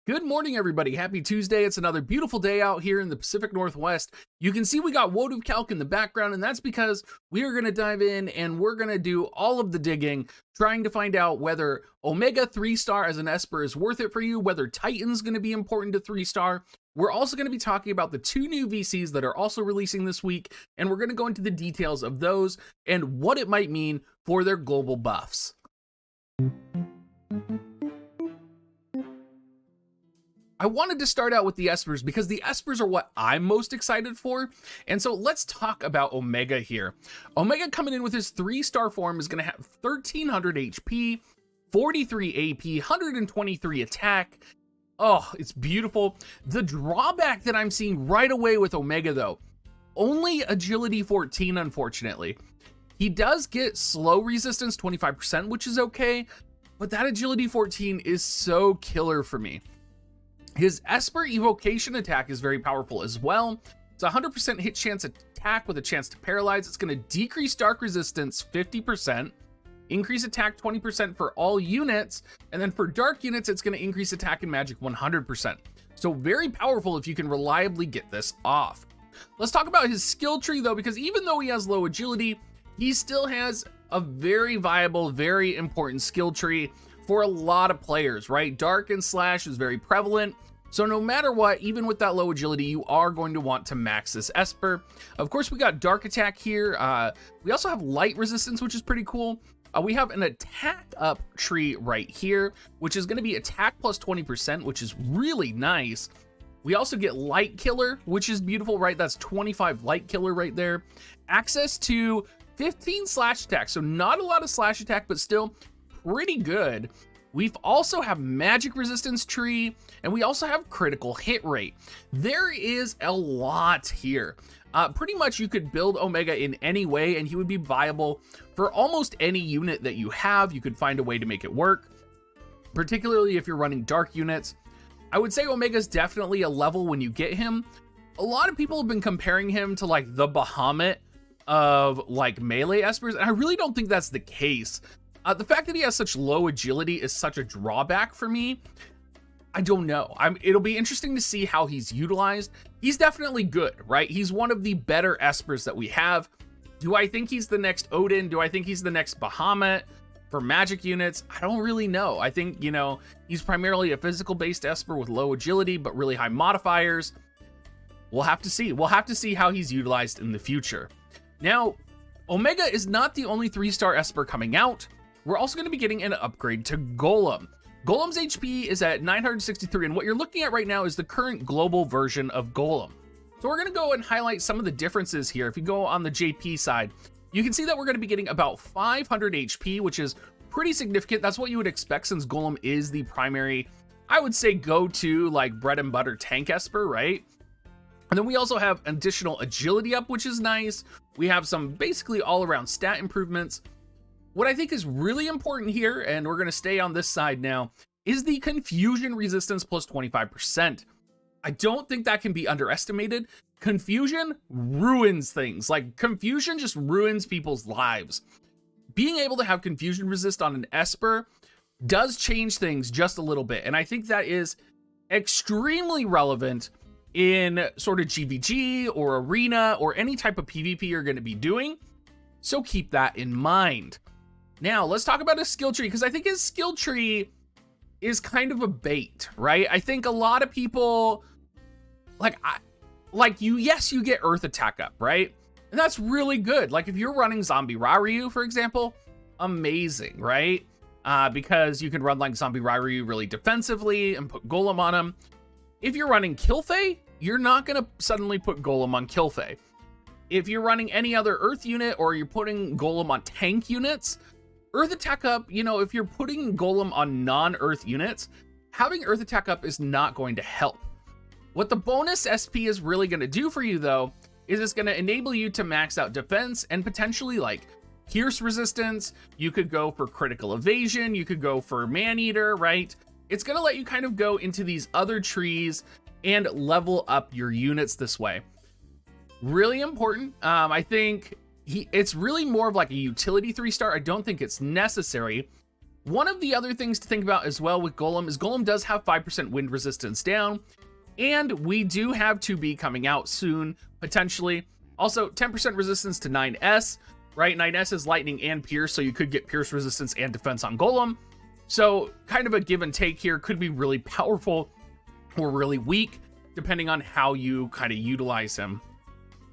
Good morning, everybody. Happy Tuesday. It's another beautiful day out here in the Pacific Northwest. You can see we got WoTV calc in the background, and that's because we are going to dive in and we're going to do all of the digging, trying to find out whether Omega 3-star as an Esper is worth it for you, whether Titan's going to be important to 3-star. We're also going to be talking about the 2 new VCs that are also releasing this week, and we're going to go into the details of those and what it might mean for their global buffs. I wanted to start out with the Espers because the Espers are what I'm most excited for. And so let's talk about Omega here. Omega coming in with his 3-star form is going to have 1300 HP, 43 AP, 123 attack. Oh, it's beautiful. The drawback that I'm seeing right away with Omega though, only agility 14, unfortunately. He does get slow resistance 25%, which is okay, but that agility 14 is so killer for me. His Esper evocation attack is very powerful as well. It's a 100% hit chance attack with a chance to paralyze. It's going to decrease dark resistance 50%, increase attack 20% for all units, and then for dark units, it's going to increase attack and magic 100%. So very powerful if you can reliably get this off. Let's talk about his skill tree though, because even though he has low agility, he still has a very viable, very important skill tree for a lot of players, right? Dark and Slash is very prevalent. So no matter what, even with that low agility, you are going to want to max this Esper. Of course, we got Dark Attack here. We also have Light Resistance, which is pretty cool. We have an attack up tree right here, which is going to be attack plus 20%, which is really nice. We also get Light Killer, which is beautiful, right? That's 25 Light Killer right there. Access to 15 slash attack. So not a lot of slash attack, but still pretty good. We also have magic resistance tree, and we also have critical hit rate. There is a lot here. Pretty much you could build Omega in any way, and he would be viable for almost any unit that you have. You could find a way to make it work, particularly if you're running dark units. I would say Omega's definitely a level when you get him. A lot of people have been comparing him to like the Bahamut of like melee Espers, and I really don't think that's the case. The fact that he has such low agility is such a drawback for me. I don't know. It'll be interesting to see how he's utilized. He's definitely good, right? He's one of the better Espers that we have. Do I think he's the next Odin? Do I think he's the next Bahamut for magic units? I don't really know. I think, you know, he's primarily a physical-based Esper with low agility, but really high modifiers. We'll have to see. We'll have to see how he's utilized in the future. Now, Omega is not the only 3-star Esper coming out. We're also going to be getting an upgrade to Golem. Golem's HP is at 963, and what you're looking at right now is the current global version of Golem. So we're going to go and highlight some of the differences here. If you go on the JP side, you can see that we're going to be getting about 500 HP, which is pretty significant. That's what you would expect since Golem is the primary, I would say, go-to like bread and butter tank Esper, right? And then we also have additional agility up, which is nice. We have some basically all-around stat improvements. What I think is really important here, and we're going to stay on this side now, is the confusion resistance plus 25%. I don't think that can be underestimated. Confusion ruins things. Like, confusion just ruins people's lives. Being able to have confusion resist on an Esper does change things just a little bit, and I think that is extremely relevant in sort of GVG or Arena or any type of PvP you're going to be doing, so keep that in mind. Now, let's talk about his skill tree, because I think his skill tree is kind of a bait, right? I think a lot of people, yes, you get Earth Attack up, right? And that's really good. Like, if you're running Zombie Ryu, for example, amazing, right? Because you can run like Zombie Ryu really defensively and put Golem on him. If you're running Kilfei, you're not going to suddenly put Golem on Kilfei. If you're running any other Earth unit or you're putting Golem on tank units, Earth Attack up, you know, if you're putting Golem on non-Earth units, having Earth Attack up is not going to help. What the bonus SP is really going to do for you, though, is it's going to enable you to max out defense and potentially, like, pierce resistance. You could go for critical evasion. You could go for Man-Eater, right? It's going to let you kind of go into these other trees and level up your units this way. Really important. I think it's really more of like a utility 3-star. I don't think it's necessary. One of the other things to think about as well with Golem is Golem does have 5% wind resistance down, and we do have 2B coming out soon, potentially. Also, 10% resistance to 9S, right? 9S is lightning and pierce, so you could get pierce resistance and defense on Golem. So kind of a give and take here, could be really powerful or really weak, depending on how you kind of utilize him.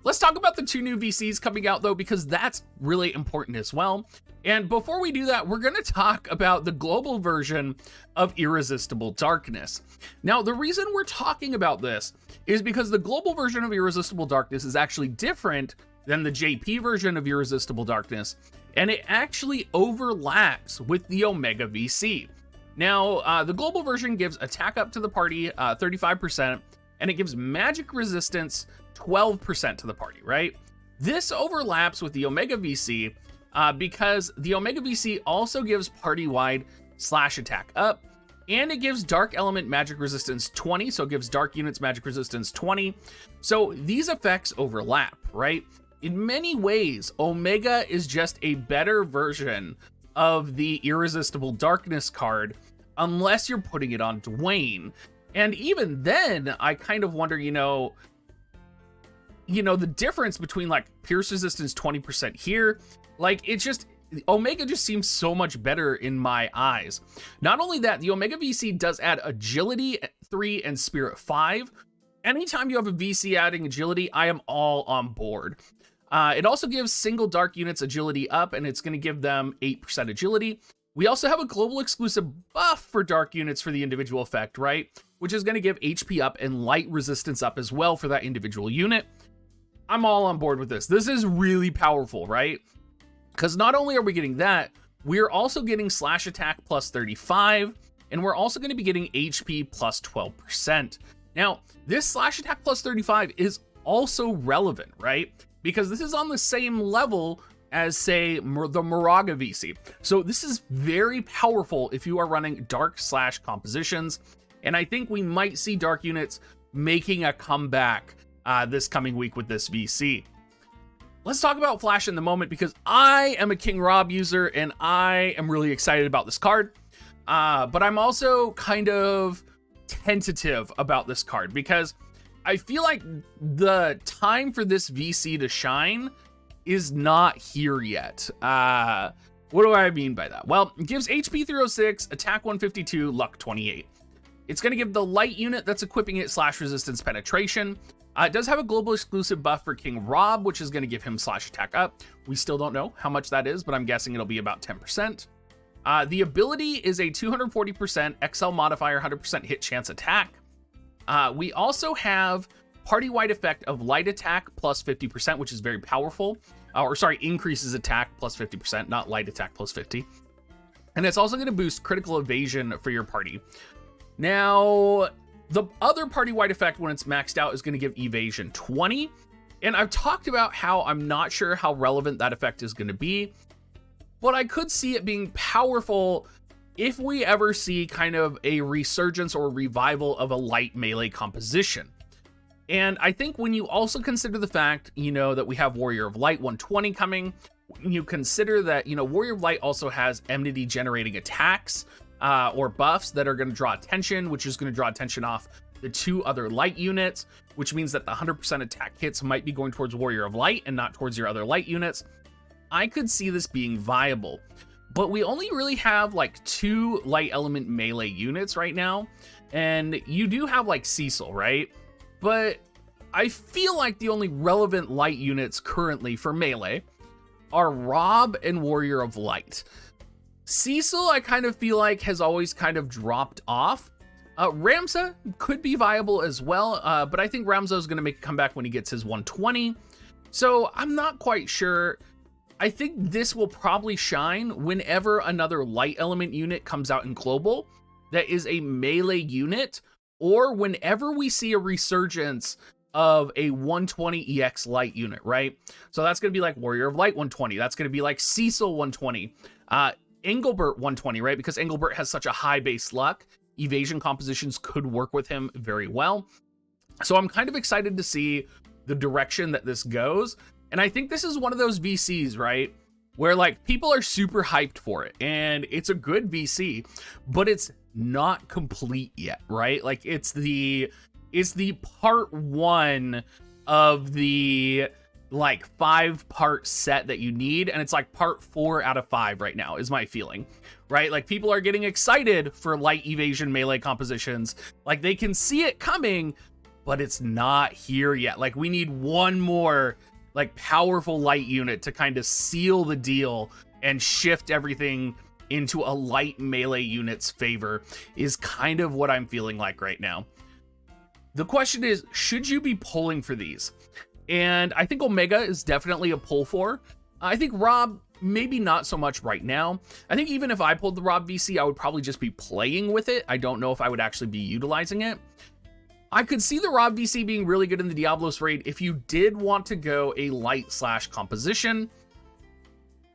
Let's talk about the 2 new VCs coming out though, because that's really important as well. And before we do that, we're going to talk about the global version of Irresistible Darkness. Now, the reason we're talking about this is because the global version of Irresistible Darkness is actually different than the JP version of Irresistible Darkness, and it actually overlaps with the Omega VC. Now, the global version gives attack up to the party 35%, and it gives magic resistance 12% to the party, right? This overlaps with the Omega VC because the Omega VC also gives party-wide slash attack up, and it gives dark element magic resistance 20, so it gives dark units magic resistance 20. So these effects overlap, right? In many ways, Omega is just a better version of the Irresistible Darkness card, unless you're putting it on Dwayne. And even then, I kind of wonder, the difference between like pierce resistance 20% here, like it's just, Omega just seems so much better in my eyes. Not only that, the Omega VC does add agility 3 and spirit 5. Anytime you have a VC adding agility, I am all on board. It also gives single dark units agility up, and it's going to give them 8% agility. We also have a global exclusive buff for dark units for the individual effect, right? Which is going to give HP up and light resistance up as well for that individual unit. I'm all on board with this. This is really powerful, right? Because not only are we getting that, we're also getting slash attack plus 35, and we're also going to be getting HP plus 12%. Now, this slash attack plus 35 is also relevant, right? Because this is on the same level as, say, the Moraga VC. So this is very powerful if you are running dark slash compositions, and I think we might see dark units making a comeback this coming week with this VC. Let's talk about Flash in the moment, because I am a King Robb user and I am really excited about this card. But I'm also kind of tentative about this card because I feel like the time for this VC to shine is not here yet. What do I mean by that? Well, it gives HP 306, attack 152, luck 28. It's going to give the light unit that's equipping it slash resistance penetration. It does have a global exclusive buff for King Robb, which is going to give him slash attack up. We still don't know how much that is, but I'm guessing it'll be about 10%. The ability is a 240% XL modifier, 100% hit chance attack. We also have party-wide effect of light attack plus 50%, which is very powerful. Increases attack plus 50%, not light attack plus 50. And it's also going to boost critical evasion for your party. Now, the other party-wide effect when it's maxed out is going to give evasion 20. And I've talked about how I'm not sure how relevant that effect is going to be, but I could see it being powerful if we ever see kind of a resurgence or revival of a light melee composition. And I think when you also consider the fact, that we have Warrior of Light 120 coming, you consider that, Warrior of Light also has enmity generating attacks or buffs that are going to draw attention, which is going to draw attention off the 2 other light units, which means that the 100% attack hits might be going towards Warrior of Light and not towards your other light units. I could see this being viable, but we only really have like 2 light element melee units right now. And you do have like Cecil, right? But I feel like the only relevant light units currently for melee are Robb and Warrior of Light. Cecil, I kind of feel like has always kind of dropped off. Ramza could be viable as well, but I think Ramza is going to make a comeback when he gets his 120. So I'm not quite sure. I think this will probably shine whenever another light element unit comes out in global that is a melee unit, or whenever we see a resurgence of a 120 EX light unit, right? So that's going to be like Warrior of Light 120. That's going to be like Cecil 120. Engelbert 120, right? Because Engelbert has such a high base luck, evasion compositions could work with him very well. So I'm kind of excited to see the direction that this goes. And I think this is one of those VCs, right? where like people are super hyped for it and it's a good VC, but it's not complete yet, right? Like it's the part 1 of the like 5-part set that you need, and it's like part 4 out of 5 right now is my feeling, right? Like people are getting excited for light evasion melee compositions, like they can see it coming, but it's not here yet. Like we need one more like powerful light unit to kind of seal the deal and shift everything into a light melee unit's favor, is kind of what I'm feeling like right now. The question is, should you be pulling for these? And I think Omega is definitely a pull for. I think Robb, maybe not so much right now. I think even if I pulled the Robb VC, I would probably just be playing with it. I don't know if I would actually be utilizing it. I could see the Robb VC being really good in the Diablos raid if you did want to go a light / composition,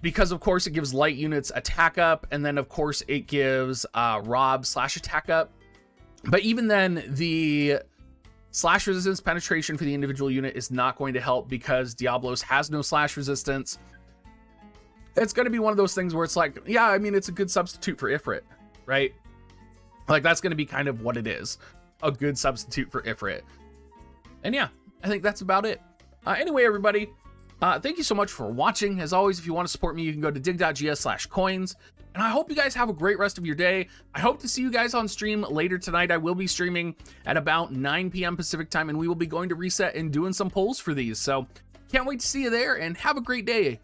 because of course it gives light units attack up, and then of course it gives Robb / attack up. But even then, the slash resistance penetration for the individual unit is not going to help because Diablos has no slash resistance. It's going to be one of those things where it's like, yeah, I mean, it's a good substitute for Ifrit, right? Like that's going to be kind of what it is. A good substitute for Ifrit. And yeah, I think that's about it. Anyway, everybody, thank you so much for watching. As always, if you want to support me, you can go to dig.gs/coins. And I hope you guys have a great rest of your day. I hope to see you guys on stream later tonight. I will be streaming at about 9 p.m. Pacific time, and we will be going to reset and doing some polls for these. So can't wait to see you there, and have a great day.